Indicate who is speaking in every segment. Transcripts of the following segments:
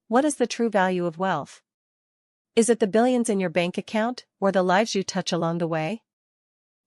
Speaker 1: What is the true value of wealth? Is it the billions in your bank account, or the lives you touch along the way?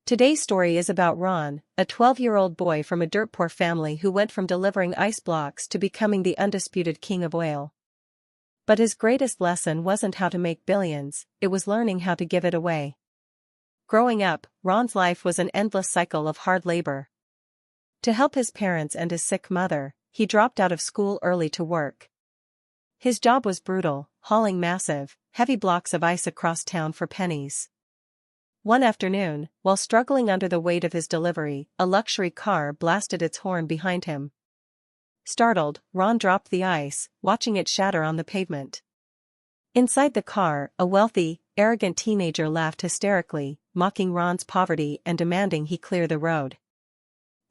Speaker 1: Today's story is about Ron, a 12-year-old boy from a dirt-poor family who went from delivering ice blocks to becoming the undisputed king of oil. But his greatest lesson wasn't how to make billions, it was learning how to give it away. Growing up, Ron's life was an endless cycle of hard labor. To help his parents and his sick mother, he dropped out of school early to work. His job was brutal, hauling massive, heavy blocks of ice across town for pennies. One afternoon, while struggling under the weight of his delivery, a luxury car blasted its horn behind him. Startled, Ron dropped the ice, watching it shatter on the pavement. Inside the car, a wealthy, arrogant teenager laughed hysterically, mocking Ron's poverty and demanding he clear the road.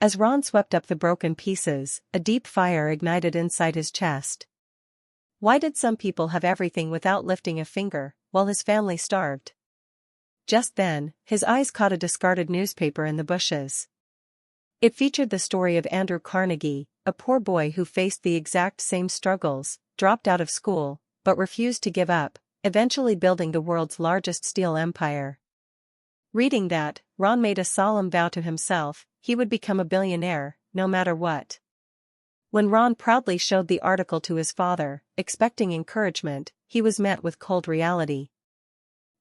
Speaker 1: As Ron swept up the broken pieces, a deep fire ignited inside his chest. Why did some people have everything without lifting a finger, while his family starved? Just then, his eyes caught a discarded newspaper in the bushes. It featured the story of Andrew Carnegie, a poor boy who faced the exact same struggles, dropped out of school, but refused to give up, eventually building the world's largest steel empire. Reading that, Ron made a solemn vow to himself, he would become a billionaire, no matter what. When Ron proudly showed the article to his father, expecting encouragement, he was met with cold reality.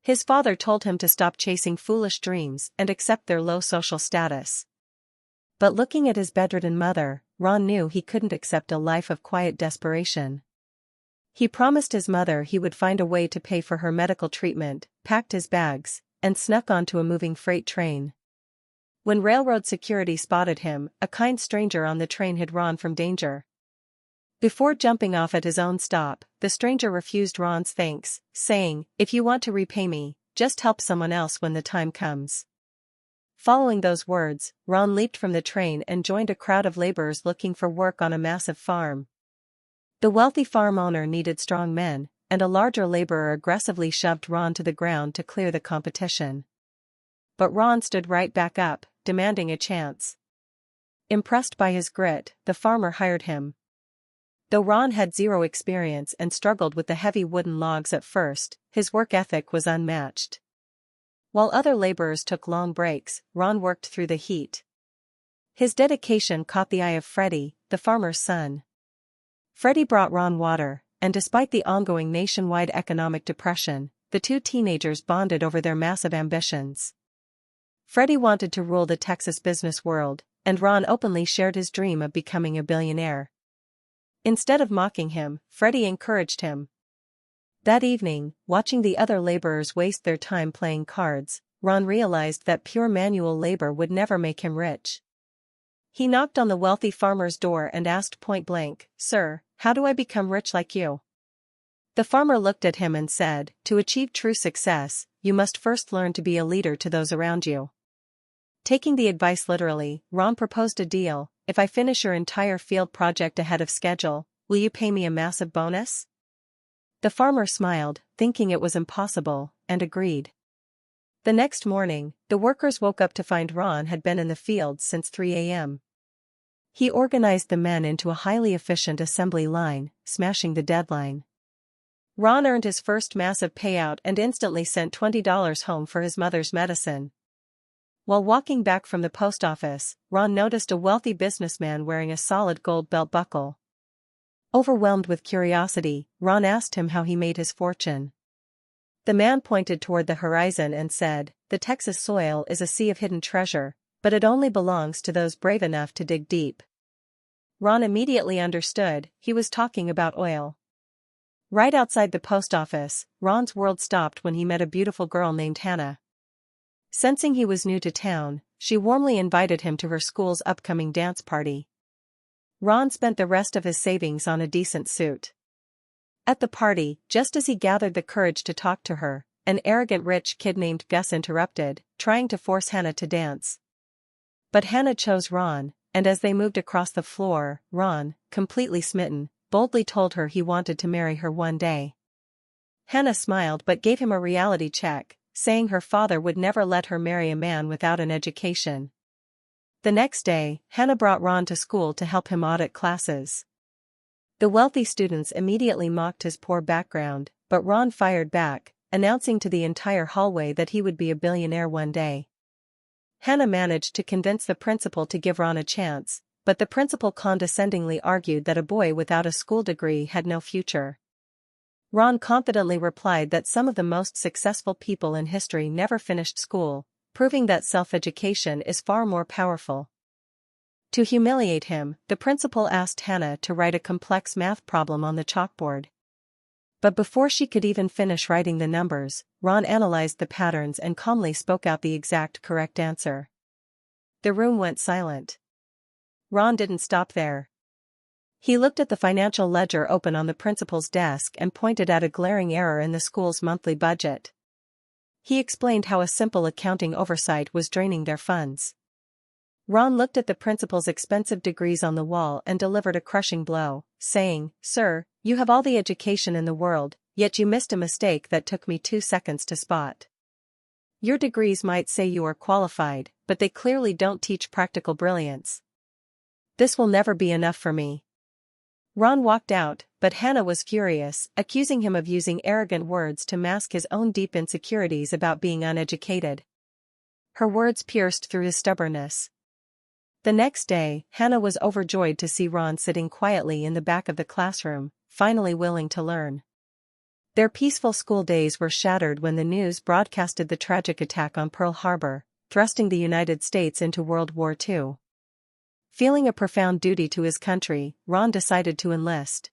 Speaker 1: His father told him to stop chasing foolish dreams and accept their low social status. But looking at his bedridden mother, Ron knew he couldn't accept a life of quiet desperation. He promised his mother he would find a way to pay for her medical treatment, packed his bags, and snuck onto a moving freight train. When railroad security spotted him, a kind stranger on the train hid Ron from danger. Before jumping off at his own stop, the stranger refused Ron's thanks, saying, "If you want to repay me, just help someone else when the time comes." Following those words, Ron leaped from the train and joined a crowd of laborers looking for work on a massive farm. The wealthy farm owner needed strong men, and a larger laborer aggressively shoved Ron to the ground to clear the competition. But Ron stood right back up, demanding a chance. Impressed by his grit, the farmer hired him. Though Ron had zero experience and struggled with the heavy wooden logs at first, his work ethic was unmatched. While other laborers took long breaks, Ron worked through the heat. His dedication caught the eye of Freddie, the farmer's son. Freddie brought Ron water, and despite the ongoing nationwide economic depression, the two teenagers bonded over their massive ambitions. Freddie wanted to rule the Texas business world, and Ron openly shared his dream of becoming a billionaire. Instead of mocking him, Freddie encouraged him. That evening, watching the other laborers waste their time playing cards, Ron realized that pure manual labor would never make him rich. He knocked on the wealthy farmer's door and asked point-blank, "Sir, how do I become rich like you?" The farmer looked at him and said, "To achieve true success, you must first learn to be a leader to those around you." Taking the advice literally, Ron proposed a deal: "If I finish your entire field project ahead of schedule, will you pay me a massive bonus?" The farmer smiled, thinking it was impossible, and agreed. The next morning, the workers woke up to find Ron had been in the field since 3 a.m. He organized the men into a highly efficient assembly line, smashing the deadline. Ron earned his first massive payout and instantly sent $20 home for his mother's medicine. While walking back from the post office, Ron noticed a wealthy businessman wearing a solid gold belt buckle. Overwhelmed with curiosity, Ron asked him how he made his fortune. The man pointed toward the horizon and said, "The Texas soil is a sea of hidden treasure, but it only belongs to those brave enough to dig deep." Ron immediately understood, he was talking about oil. Right outside the post office, Ron's world stopped when he met a beautiful girl named Hannah. Sensing he was new to town, she warmly invited him to her school's upcoming dance party. Ron spent the rest of his savings on a decent suit. At the party, just as he gathered the courage to talk to her, an arrogant rich kid named Gus interrupted, trying to force Hannah to dance. But Hannah chose Ron, and as they moved across the floor, Ron, completely smitten, boldly told her he wanted to marry her one day. Hannah smiled but gave him a reality check, saying her father would never let her marry a man without an education. The next day, Hannah brought Ron to school to help him audit classes. The wealthy students immediately mocked his poor background, but Ron fired back, announcing to the entire hallway that he would be a billionaire one day. Hannah managed to convince the principal to give Ron a chance, but the principal condescendingly argued that a boy without a school degree had no future. Ron confidently replied that some of the most successful people in history never finished school, proving that self-education is far more powerful. To humiliate him, the principal asked Hannah to write a complex math problem on the chalkboard. But before she could even finish writing the numbers, Ron analyzed the patterns and calmly spoke out the exact correct answer. The room went silent. Ron didn't stop there. He looked at the financial ledger open on the principal's desk and pointed at a glaring error in the school's monthly budget. He explained how a simple accounting oversight was draining their funds. Ron looked at the principal's expensive degrees on the wall and delivered a crushing blow, saying, "Sir, you have all the education in the world, yet you missed a mistake that took me 2 seconds to spot. Your degrees might say you are qualified, but they clearly don't teach practical brilliance. This will never be enough for me." Ron walked out, but Hannah was furious, accusing him of using arrogant words to mask his own deep insecurities about being uneducated. Her words pierced through his stubbornness. The next day, Hannah was overjoyed to see Ron sitting quietly in the back of the classroom, finally willing to learn. Their peaceful school days were shattered when the news broadcasted the tragic attack on Pearl Harbor, thrusting the United States into World War II. Feeling a profound duty to his country, Ron decided to enlist.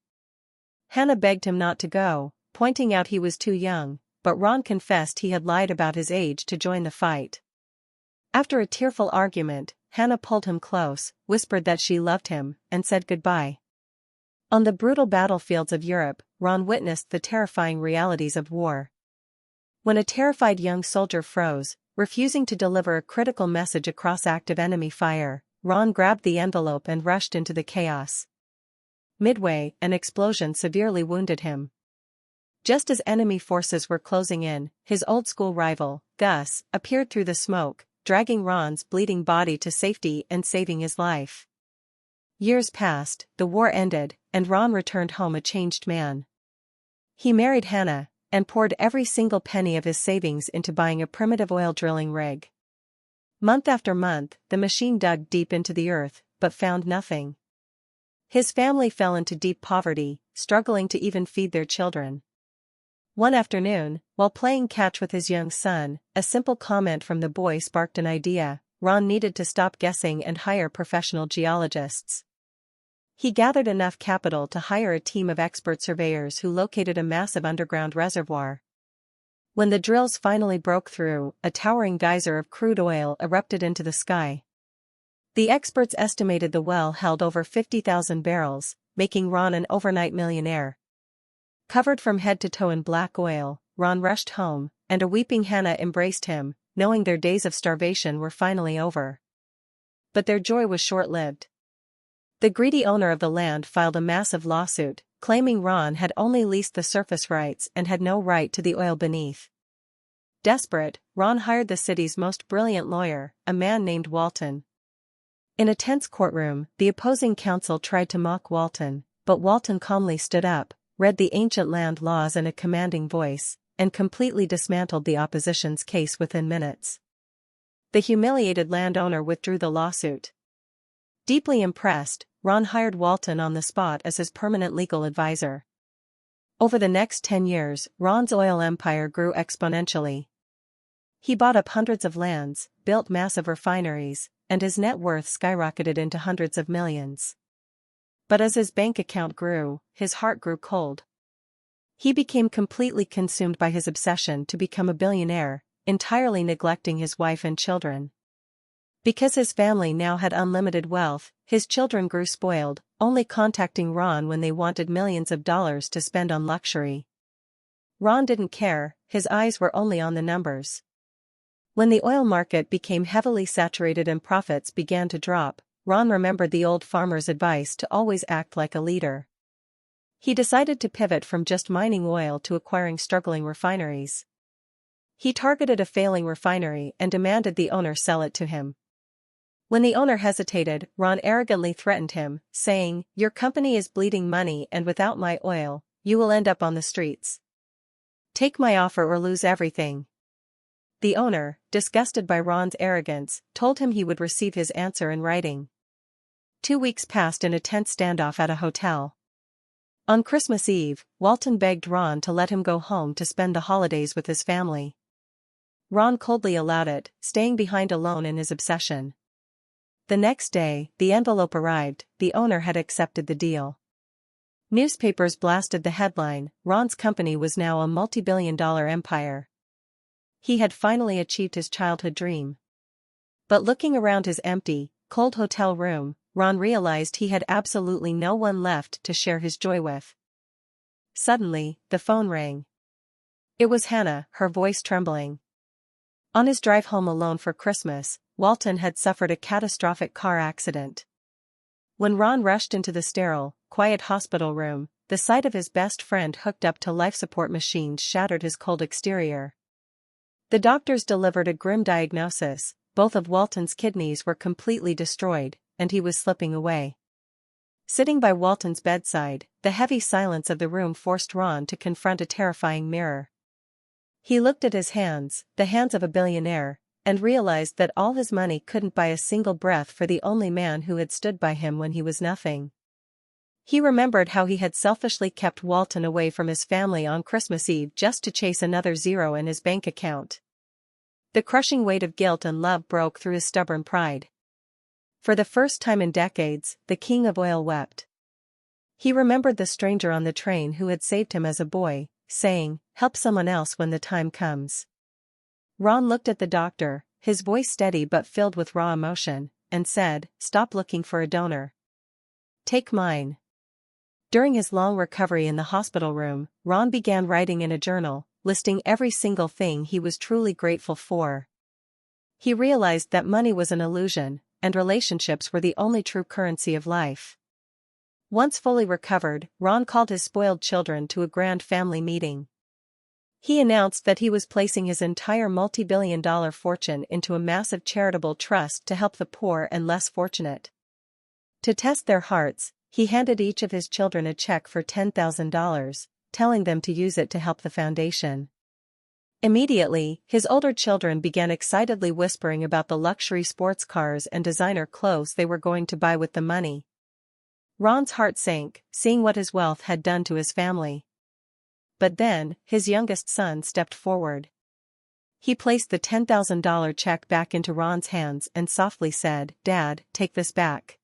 Speaker 1: Hannah begged him not to go, pointing out he was too young, but Ron confessed he had lied about his age to join the fight. After a tearful argument, Hannah pulled him close, whispered that she loved him, and said goodbye. On the brutal battlefields of Europe, Ron witnessed the terrifying realities of war. When a terrified young soldier froze, refusing to deliver a critical message across active enemy fire, Ron grabbed the envelope and rushed into the chaos. Midway, an explosion severely wounded him. Just as enemy forces were closing in, his old-school rival, Gus, appeared through the smoke, dragging Ron's bleeding body to safety and saving his life. Years passed, the war ended, and Ron returned home a changed man. He married Hannah, and poured every single penny of his savings into buying a primitive oil drilling rig. Month after month, the machine dug deep into the earth, but found nothing. His family fell into deep poverty, struggling to even feed their children. One afternoon, while playing catch with his young son, a simple comment from the boy sparked an idea. Ron needed to stop guessing and hire professional geologists. He gathered enough capital to hire a team of expert surveyors who located a massive underground reservoir. When the drills finally broke through, a towering geyser of crude oil erupted into the sky. The experts estimated the well held over 50,000 barrels, making Ron an overnight millionaire. Covered from head to toe in black oil, Ron rushed home, and a weeping Hannah embraced him, knowing their days of starvation were finally over. But their joy was short-lived. The greedy owner of the land filed a massive lawsuit, claiming Ron had only leased the surface rights and had no right to the oil beneath. Desperate, Ron hired the city's most brilliant lawyer, a man named Walton. In a tense courtroom, the opposing counsel tried to mock Walton, but Walton calmly stood up, read the ancient land laws in a commanding voice, and completely dismantled the opposition's case within minutes. The humiliated landowner withdrew the lawsuit. Deeply impressed, Ron hired Walton on the spot as his permanent legal advisor. Over the next 10 years, Ron's oil empire grew exponentially. He bought up hundreds of lands, built massive refineries, and his net worth skyrocketed into hundreds of millions. But as his bank account grew, his heart grew cold. He became completely consumed by his obsession to become a billionaire, entirely neglecting his wife and children. Because his family now had unlimited wealth, his children grew spoiled, only contacting Ron when they wanted millions of dollars to spend on luxury. Ron didn't care, his eyes were only on the numbers. When the oil market became heavily saturated and profits began to drop, Ron remembered the old farmer's advice to always act like a leader. He decided to pivot from just mining oil to acquiring struggling refineries. He targeted a failing refinery and demanded the owner sell it to him. When the owner hesitated, Ron arrogantly threatened him, saying, "Your company is bleeding money and without my oil, you will end up on the streets. Take my offer or lose everything." The owner, disgusted by Ron's arrogance, told him he would receive his answer in writing. 2 weeks passed in a tense standoff at a hotel. On Christmas Eve, Walton begged Ron to let him go home to spend the holidays with his family. Ron coldly allowed it, staying behind alone in his obsession. The next day, the envelope arrived. The owner had accepted the deal. Newspapers blasted the headline, "Ron's company was now a multi-billion-dollar empire." He had finally achieved his childhood dream. But looking around his empty, cold hotel room, Ron realized he had absolutely no one left to share his joy with. Suddenly, the phone rang. It was Hannah, her voice trembling. On his drive home alone for Christmas, Walton had suffered a catastrophic car accident. When Ron rushed into the sterile, quiet hospital room, the sight of his best friend hooked up to life support machines shattered his cold exterior. The doctors delivered a grim diagnosis: both of Walton's kidneys were completely destroyed, and he was slipping away. Sitting by Walton's bedside, the heavy silence of the room forced Ron to confront a terrifying mirror. He looked at his hands, the hands of a billionaire, and realized that all his money couldn't buy a single breath for the only man who had stood by him when he was nothing. He remembered how he had selfishly kept Walton away from his family on Christmas Eve just to chase another zero in his bank account. The crushing weight of guilt and love broke through his stubborn pride. For the first time in decades, the king of oil wept. He remembered the stranger on the train who had saved him as a boy, saying, "Help someone else when the time comes." Ron looked at the doctor, his voice steady but filled with raw emotion, and said, "Stop looking for a donor. Take mine." During his long recovery in the hospital room, Ron began writing in a journal, listing every single thing he was truly grateful for. He realized that money was an illusion, and relationships were the only true currency of life. Once fully recovered, Ron called his spoiled children to a grand family meeting. He announced that he was placing his entire multi-billion-dollar fortune into a massive charitable trust to help the poor and less fortunate. To test their hearts, he handed each of his children a check for $10,000, telling them to use it to help the foundation. Immediately, his older children began excitedly whispering about the luxury sports cars and designer clothes they were going to buy with the money. Ron's heart sank, seeing what his wealth had done to his family. But then, his youngest son stepped forward. He placed the $10,000 check back into Ron's hands and softly said, "Dad, take this back.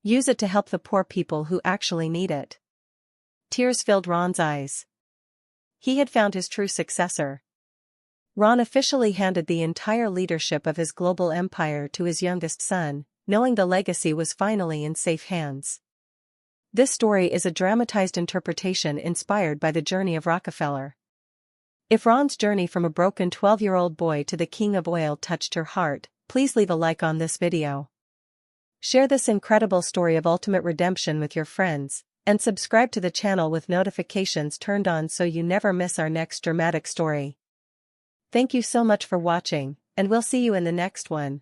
Speaker 1: Use it to help the poor people who actually need it." Tears filled Ron's eyes. He had found his true successor. Ron officially handed the entire leadership of his global empire to his youngest son, knowing the legacy was finally in safe hands. This story is a dramatized interpretation inspired by the journey of Rockefeller. If Ron's journey from a broken 12-year-old boy to the king of oil touched your heart, please leave a like on this video. Share this incredible story of ultimate redemption with your friends, and subscribe to the channel with notifications turned on so you never miss our next dramatic story. Thank you so much for watching, and we'll see you in the next one.